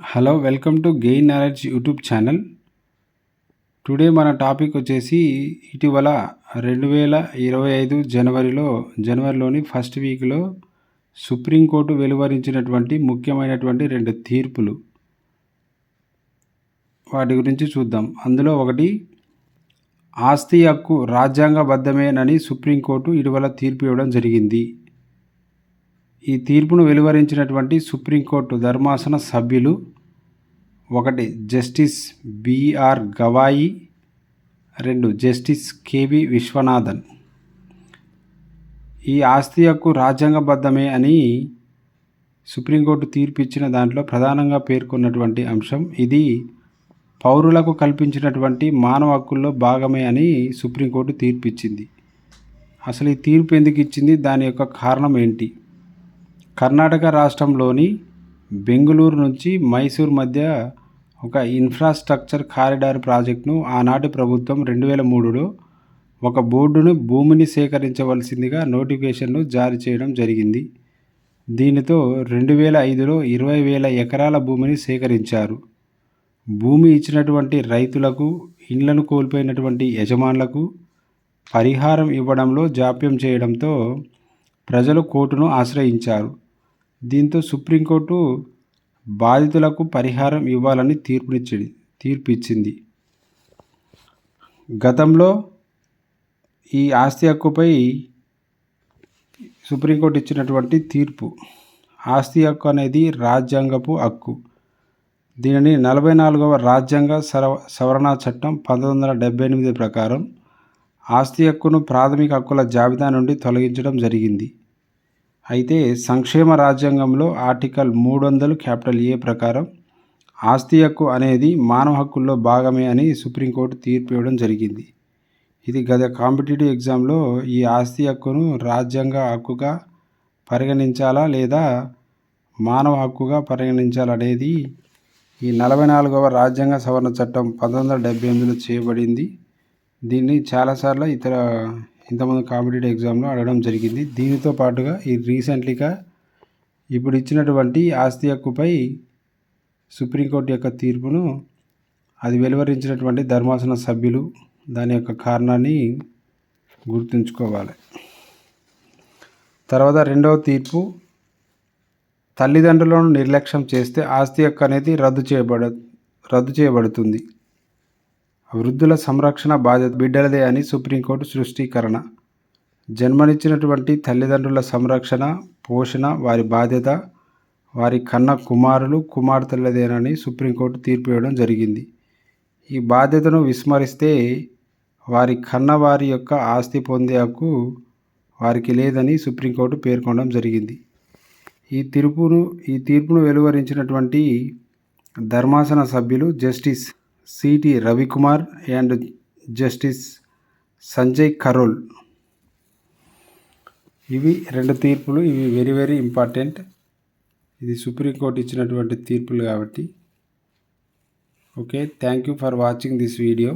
Hello, welcome to gain knowledge YouTube channel. Today మన topic వచ్చేసి ఇటీవల 2025 జనవరిలోని ఫస్ట్ వీక్లో సుప్రీంకోర్టు వెలువరించినటువంటి ముఖ్యమైనటువంటి 2 తీర్పులు, వాటి గురించి చూద్దాం. అందులో ఒకటి, ఆస్తి హక్కు రాజ్యాంగబద్ధమేనని సుప్రీంకోర్టు ఇటీవల తీర్పు ఇవ్వడం జరిగింది. ఈ తీర్పును వెలువరించినటువంటి సుప్రీంకోర్టు ధర్మాసన సభ్యులు ఒకటి justice BR Gavai, 2 justice KV Viswanathan. ఈ ఆస్తి హక్కు రాజ్యాంగబద్ధమే అని సుప్రీంకోర్టు తీర్పు ఇచ్చిన దాంట్లో ప్రధానంగా పేర్కొన్నటువంటి అంశం, ఇది పౌరులకు కల్పించినటువంటి మానవ హక్కుల్లో భాగమే అని సుప్రీంకోర్టు తీర్పు ఇచ్చింది. అసలు ఈ తీర్పు ఎందుకు ఇచ్చింది, దాని యొక్క కారణం ఏంటి? కర్ణాటక రాష్ట్రంలోని బెంగళూరు నుంచి మైసూర్ మధ్య ఒక ఇన్ఫ్రాస్ట్రక్చర్ కారిడార్ ప్రాజెక్టును ఆనాటి ప్రభుత్వం 2003లో ఒక బోర్డును భూమిని సేకరించవలసిందిగా నోటిఫికేషన్ను జారీ చేయడం జరిగింది. దీనితో 2005లో 20,000 ఎకరాల భూమిని సేకరించారు. భూమి ఇచ్చినటువంటి రైతులకు, ఇండ్లను కోల్పోయినటువంటి యజమానులకు పరిహారం ఇవ్వడంలో జాప్యం చేయడంతో ప్రజలు కోర్టును ఆశ్రయించారు. దీంతో సుప్రీంకోర్టు బాధితులకు పరిహారం ఇవ్వాలని తీర్పు ఇచ్చింది. గతంలో ఈ ఆస్తి హక్కుపై సుప్రీంకోర్టు ఇచ్చినటువంటి తీర్పు, ఆస్తి హక్కు అనేది రాజ్యాంగపు హక్కు. దీనిని 44వ రాజ్యాంగ సవరణ చట్టం 1978 ప్రకారం ఆస్తి హక్కును ప్రాథమిక హక్కుల జాబితా నుండి తొలగించడం జరిగింది. అయితే సంక్షేమ రాజ్యాంగంలో ఆర్టికల్ 300 ప్రకారం ఆస్తి హక్కు అనేది మానవ హక్కుల్లో భాగమే అని సుప్రీంకోర్టు తీర్పు ఇవ్వడం జరిగింది. ఇది గత కాంపిటేటివ్ ఎగ్జామ్లో ఈ ఆస్తి హక్కును రాజ్యాంగ హక్కుగా పరిగణించాలా లేదా మానవ హక్కుగా పరిగణించాలనేది ఈ 44వ రాజ్యాంగ సవరణ చట్టం 1978లో చేయబడింది. దీన్ని చాలాసార్లు ఇంతకుముందు కాంపిటేటివ్ ఎగ్జామ్లో అడగడం జరిగింది. దీనితో పాటుగా ఈ రీసెంట్లీగా ఇప్పుడు ఇచ్చినటువంటి ఆస్తి హక్కుపై సుప్రీంకోర్టు యొక్క తీర్పును, అది వెలువరించినటువంటి ధర్మాసన సభ్యులు దాని యొక్క కారణాన్ని గుర్తుంచుకోవాలి. తర్వాత రెండవ తీర్పు, తల్లిదండ్రులను నిర్లక్ష్యం చేస్తే ఆస్తి హక్కు అనేది రద్దు చేయబడుతుంది. వృద్ధుల సంరక్షణ బాధ్యత బిడ్డలదే అని సుప్రీంకోర్టు స్పష్టీకరణ. జన్మనిచ్చినటువంటి తల్లిదండ్రుల సంరక్షణ, పోషణ వారి బాధ్యత, వారి కన్న కుమారులు, కుమార్తెలదేనని సుప్రీంకోర్టు తీర్పు ఇవ్వడం జరిగింది. ఈ బాధ్యతను విస్మరిస్తే వారి కన్న వారి యొక్క ఆస్తి పొందే హక్కు వారికి లేదని సుప్రీంకోర్టు పేర్కొనడం జరిగింది. ఈ తీర్పును వెలువరించినటువంటి ధర్మాసన సభ్యులు justice CT Ravikumar and justice Sanjay Karol. ఇవి 2 తీర్పులు. ఇవి వెరీ వెరీ ఇంపార్టెంట్. ఇది సుప్రీంకోర్టు ఇచ్చినటువంటి తీర్పులు కాబట్టి. Okay, thank you for watching this video.